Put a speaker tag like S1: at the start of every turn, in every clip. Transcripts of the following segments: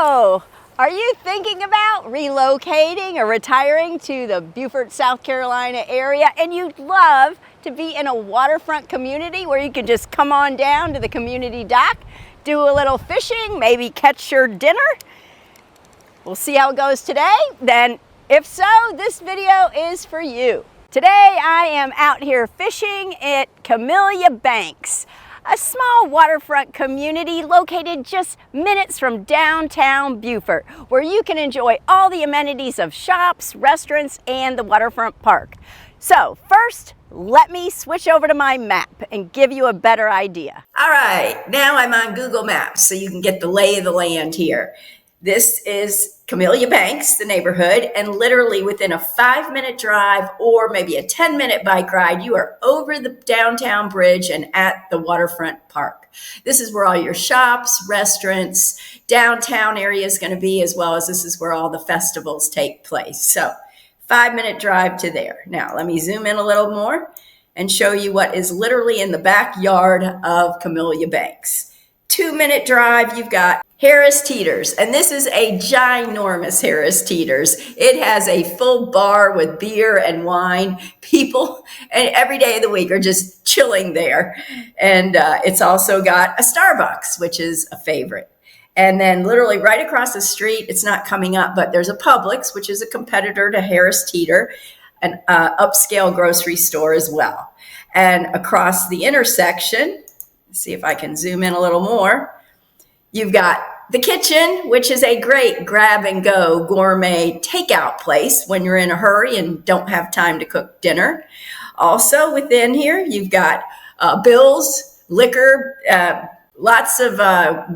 S1: So, are you thinking about relocating or retiring to the Beaufort, South Carolina area, and you'd love to be in a waterfront community where you can just come on down to the community dock, do a little fishing, maybe catch your dinner? We'll see how it goes today. Then, if so, this video is for you. Today I am out here fishing at Camellia Banks, a small waterfront community located just minutes from downtown Beaufort, where you can enjoy all the amenities of shops, restaurants, and the waterfront park. So first, let me switch over to my map and give you a better idea. All right, now I'm on Google Maps so you can get the lay of the land here. This is Camellia Banks, the neighborhood, and literally within a 5-minute drive or maybe a 10-minute bike ride, you are over the downtown bridge and at the waterfront park. This is where all your shops, restaurants, downtown area is going to be, as well as this is where all the festivals take place. So 5-minute drive to there. Now, let me zoom in a little more and show you what is literally in the backyard of Camellia Banks. 2-minute drive, you've got Harris Teeter's, and this is a ginormous Harris Teeter's. It has a full bar with beer and wine. People and every day of the week are just chilling there. And it's also got a Starbucks, which is a favorite. And then literally right across the street, it's not coming up, but there's a Publix, which is a competitor to Harris Teeter, an upscale grocery store as well. And across the intersection, see if I can zoom in a little more, you've got the kitchen, which is a great grab and go gourmet takeout place when you're in a hurry and don't have time to cook dinner. Also within here, you've got Bill's, liquor, lots of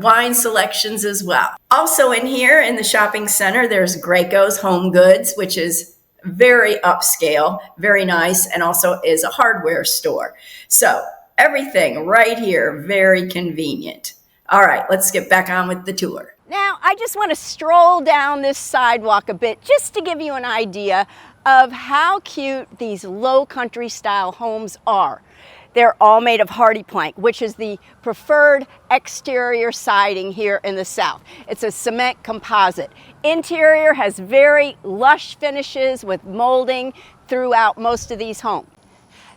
S1: wine selections as well. Also in here in the shopping center, there's Graco's Home Goods, which is very upscale, very nice, and also is a hardware store. So everything right here, very convenient. All right, let's get back on with the tour. Now, I just want to stroll down this sidewalk a bit just to give you an idea of how cute these Lowcountry style homes are. They're all made of hardy plank, which is the preferred exterior siding here in the South. It's a cement composite. Interior has very lush finishes with molding throughout most of these homes.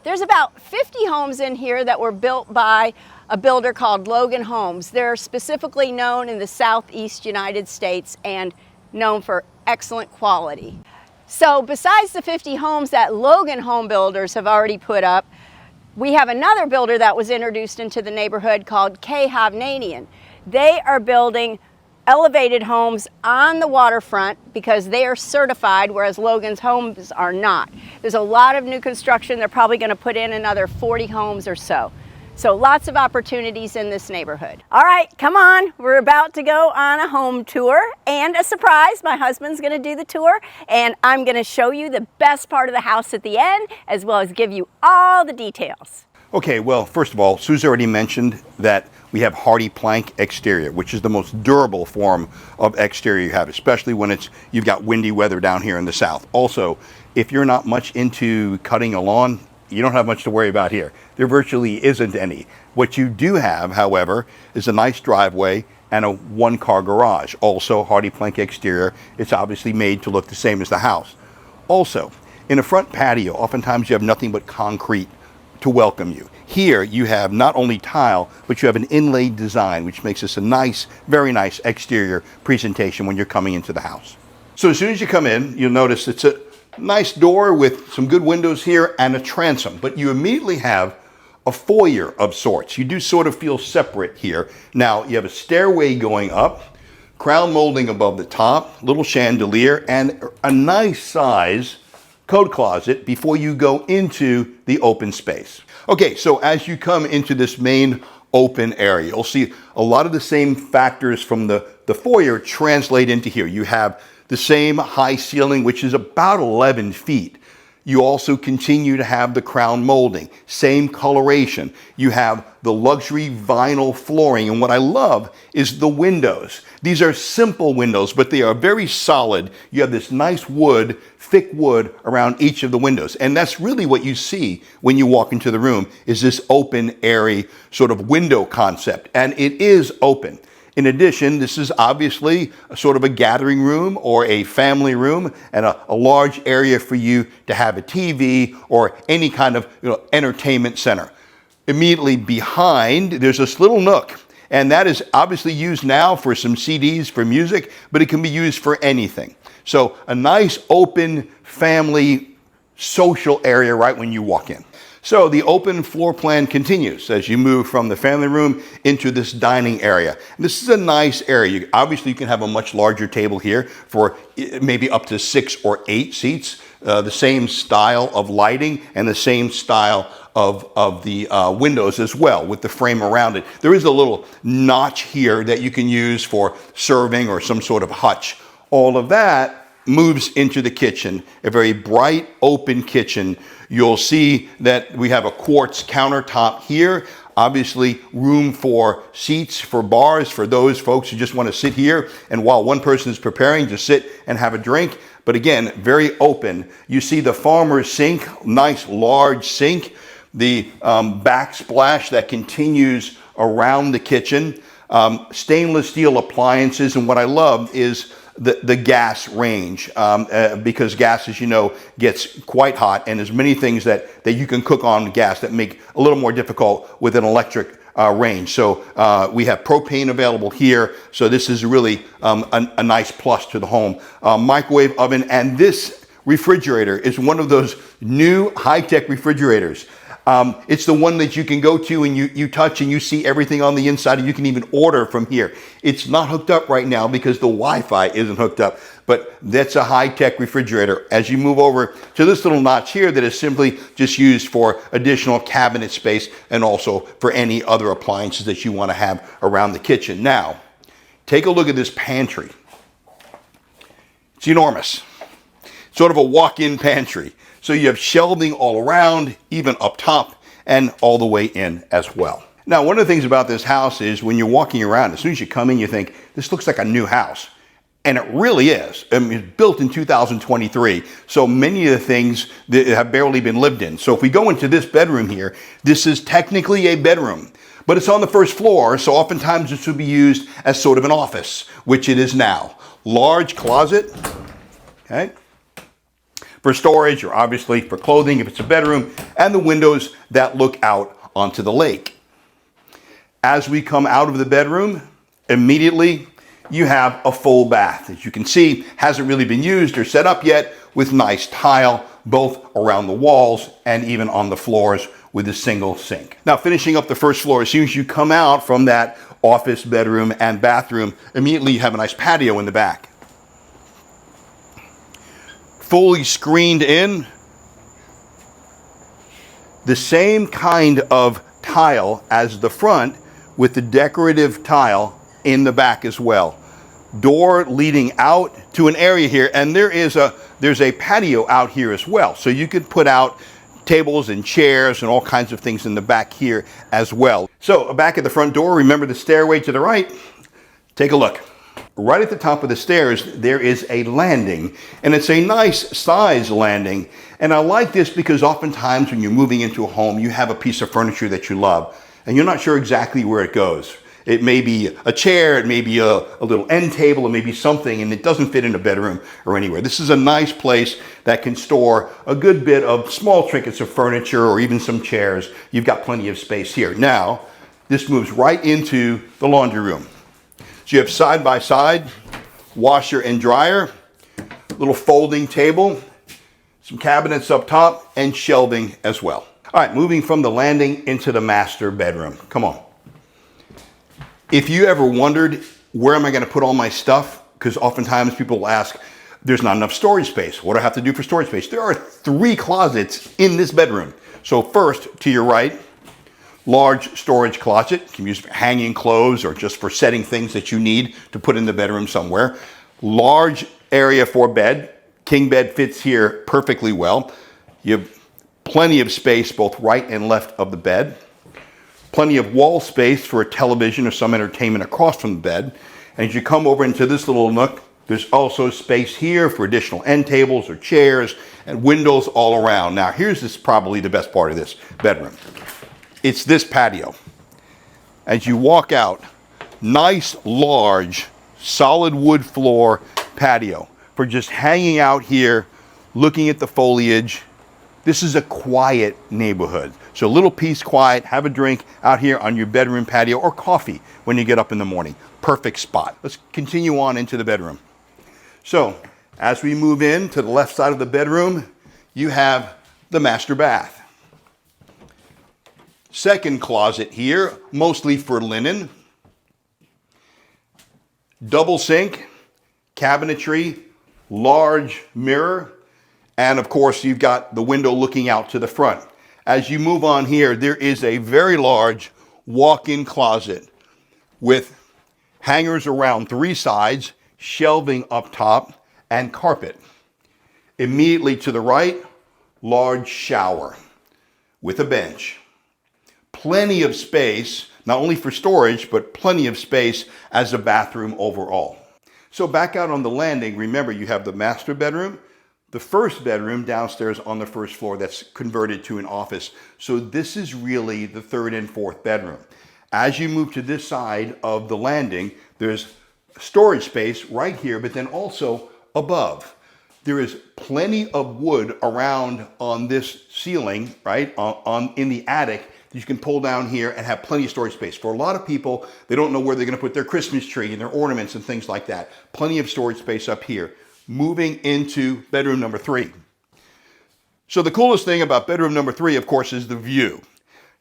S1: There's about 50 homes in here that were built by a builder called Logan Homes. They're specifically known in the Southeast United States and known for excellent quality. So besides the 50 homes that Logan Home Builders have already put up, we have another builder that was introduced into the neighborhood called K. Hovnanian. They are building elevated homes on the waterfront because they are certified, whereas Logan's homes are not. There's a lot of new construction. They're probably going to put in another 40 homes or so. So lots of opportunities in this neighborhood. All right, come on. We're about to go on a home tour, and a surprise, my husband's going to do the tour, and I'm going to show you the best part of the house at the end, as well as give you all the details.
S2: Okay, well, first of all, Sue's already mentioned that we have hardy plank exterior, which is the most durable form of exterior you have, especially when you've got windy weather down here in the South. Also, if you're not much into cutting a lawn, you don't have much to worry about here. There virtually isn't any. What you do have, however, is a nice driveway and a one-car garage. Also, hardy plank exterior. It's obviously made to look the same as the house. Also, in a front patio, oftentimes you have nothing but concrete to welcome you. Here, you have not only tile, but you have an inlaid design, which makes this a nice, very nice exterior presentation when you're coming into the house. So as soon as you come in, you'll notice it's a nice door with some good windows here and a transom, but you immediately have a foyer of sorts. You do sort of feel separate here. Now, you have a stairway going up, crown molding above the top, little chandelier, and a nice size coat closet before you go into the open space. Okay, so as you come into this main open area, you'll see a lot of the same factors from the foyer translate into here. You have the same high ceiling, which is about 11 feet. You also continue to have the crown molding, same coloration. You have the luxury vinyl flooring, and what I love is the windows. These are simple windows, but they are very solid. You have this nice wood, thick wood around each of the windows, and that's really what you see when you walk into the room, is this open, airy sort of window concept, and it is open. In addition, this is obviously a sort of a gathering room or a family room, and a large area for you to have a TV or any kind of entertainment center. Immediately behind, there's this little nook, and that is obviously used now for some CDs, for music, but it can be used for anything. So a nice open family social area right when you walk in. So the open floor plan continues as you move from the family room into this dining area. And this is a nice area. Obviously, you can have a much larger table here for maybe up to 6 or 8 seats. The same style of lighting and the same style of the windows as well, with the frame around it. There is a little notch here that you can use for serving or some sort of hutch. All of that moves into the kitchen, a very bright, open kitchen. You'll see that we have a quartz countertop here. Obviously, room for seats, for bars, for those folks who just want to sit here and while one person is preparing, just sit and have a drink. But again, very open. You see the farmer's sink, nice large sink. The backsplash that continues around the kitchen. Stainless steel appliances, and what I love is the gas range, because gas, as you know, gets quite hot, and there's many things that you can cook on gas that make a little more difficult with an electric range. So we have propane available here, so this is really a nice plus to the home. Microwave oven, and this refrigerator is one of those new high-tech refrigerators. It's the one that you can go to and you touch and you see everything on the inside, and you can even order from here. It's not hooked up right now because the Wi-Fi isn't hooked up, but that's a high-tech refrigerator. As you move over to this little notch here that is simply just used for additional cabinet space and also for any other appliances that you want to have around the kitchen. Now, take a look at this pantry. It's enormous. Sort of a walk-in pantry. So you have shelving all around, even up top, and all the way in as well. Now, one of the things about this house is when you're walking around, as soon as you come in, you think, this looks like a new house. And it really is. I mean, it's built in 2023, so many of the things that have barely been lived in. So if we go into this bedroom here, this is technically a bedroom, but it's on the first floor, so oftentimes this would be used as sort of an office, which it is now. Large closet, okay? For storage, or obviously for clothing if it's a bedroom, and the windows that look out onto the lake. As we come out of the bedroom, immediately you have a full bath. As you can see, hasn't really been used or set up yet, with nice tile both around the walls and even on the floors with a single sink. Now, finishing up the first floor, as soon as you come out from that office, bedroom, and bathroom, immediately you have a nice patio in the back. Fully screened in, the same kind of tile as the front, with the decorative tile in the back as well. Door leading out to an area here, and there's a patio out here as well. So you could put out tables and chairs and all kinds of things in the back here as well. So back at the front door, remember the stairway to the right? Take a look. Right at the top of the stairs, there is a landing, and it's a nice size landing. And I like this because oftentimes when you're moving into a home, you have a piece of furniture that you love, and you're not sure exactly where it goes. It may be a chair, it may be a little end table, it may be something, and it doesn't fit in a bedroom or anywhere. This is a nice place that can store a good bit of small trinkets of furniture or even some chairs. You've got plenty of space here. Now, this moves right into the laundry room. So you have side-by-side washer and dryer, little folding table, some cabinets up top, and shelving as well. All right, moving from the landing into the master bedroom. Come on. If you ever wondered, where am I going to put all my stuff? Because oftentimes people will ask, there's not enough storage space. What do I have to do for storage space? There are 3 closets in this bedroom. So first, to your right, large storage closet. You can use for hanging clothes or just for setting things that you need to put in the bedroom somewhere. Large area for bed. King bed fits here perfectly well. You have plenty of space both right and left of the bed. Plenty of wall space for a television or some entertainment across from the bed. And as you come over into this little nook, there's also space here for additional end tables or chairs and windows all around. Now, here's probably the best part of this bedroom. It's this patio. As you walk out, Nice, large, solid wood floor patio for just hanging out here, looking at the foliage. This is a quiet neighborhood. So a little peace, quiet, have a drink out here on your bedroom patio, or coffee when you get up in the morning. Perfect spot. Let's continue on into the bedroom. So as we move in to the left side of the bedroom, you have the master bath. Second closet here, mostly for linen. Double sink, cabinetry, large mirror, and of course you've got the window looking out to the front. As you move on here, there is a very large walk-in closet with hangers around 3 sides, shelving up top, and carpet. Immediately to the right, large shower with a bench. Plenty of space, not only for storage, but plenty of space as a bathroom overall. So back out on the landing, remember you have the master bedroom, the first bedroom downstairs on the first floor that's converted to an office. So this is really the third and fourth bedroom. As you move to this side of the landing, there's storage space right here, but then also above. There is plenty of wood around on this ceiling, right, in the attic, that you can pull down here and have plenty of storage space. For a lot of people, they don't know where they're going to put their Christmas tree and their ornaments and things like that. Plenty of storage space up here. Moving into bedroom number 3. So the coolest thing about bedroom number 3, of course, is the view.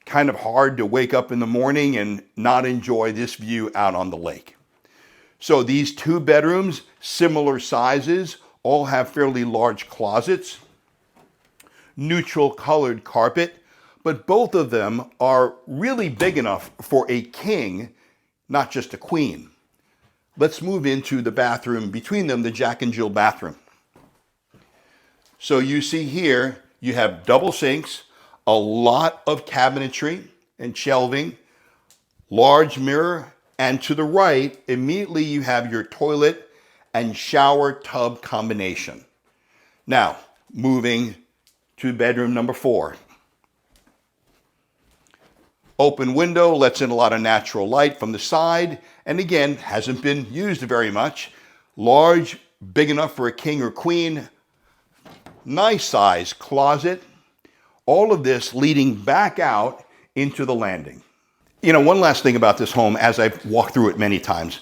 S2: Kind of hard to wake up in the morning and not enjoy this view out on the lake. So these 2 bedrooms, similar sizes, all have fairly large closets, neutral colored carpet, but both of them are really big enough for a king, not just a queen. Let's move into the bathroom between them, the Jack and Jill bathroom. So you see here, you have double sinks, a lot of cabinetry and shelving, large mirror, and to the right, immediately you have your toilet and shower tub combination. Now, moving to bedroom number 4. Open window lets in a lot of natural light from the side, and again, hasn't been used very much. Large, big enough for a king or queen. Nice size closet. All of this leading back out into the landing. You know, one last thing about this home, as I've walked through it many times,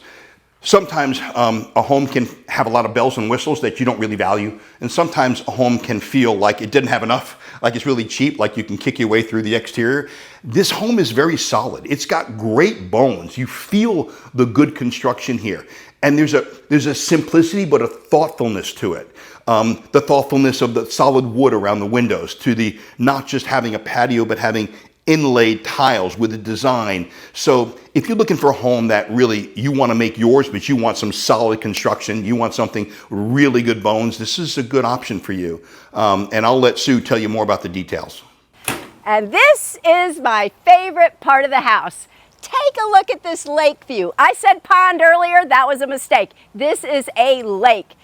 S2: sometimes a home can have a lot of bells and whistles that you don't really value. And sometimes a home can feel like it didn't have enough, like it's really cheap, like you can kick your way through the exterior. This home is very solid. It's got great bones. You feel the good construction here. And there's a simplicity, but a thoughtfulness to it. The thoughtfulness of the solid wood around the windows, to the not just having a patio, but having inlaid tiles with a design. So if you're looking for a home that really you want to make yours, but you want some solid construction, you want something really good bones, this is a good option for you. And I'll let Sue tell you more about the details.
S1: And this is my favorite part of the house. Take a look at this lake view. I said pond earlier, that was a mistake. This is a lake.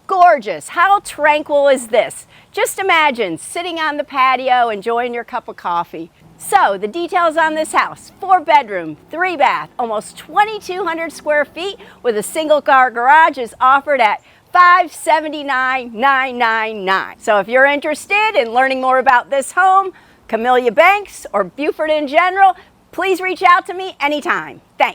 S1: Gorgeous. How tranquil is this? Just imagine sitting on the patio enjoying your cup of coffee. So the details on this house: 4 bedroom, 3 bath, almost 2,200 square feet with a single car garage, is offered at $579,999. So if you're interested in learning more about this home, Camellia Banks, or Beaufort in general, please reach out to me anytime. Thanks.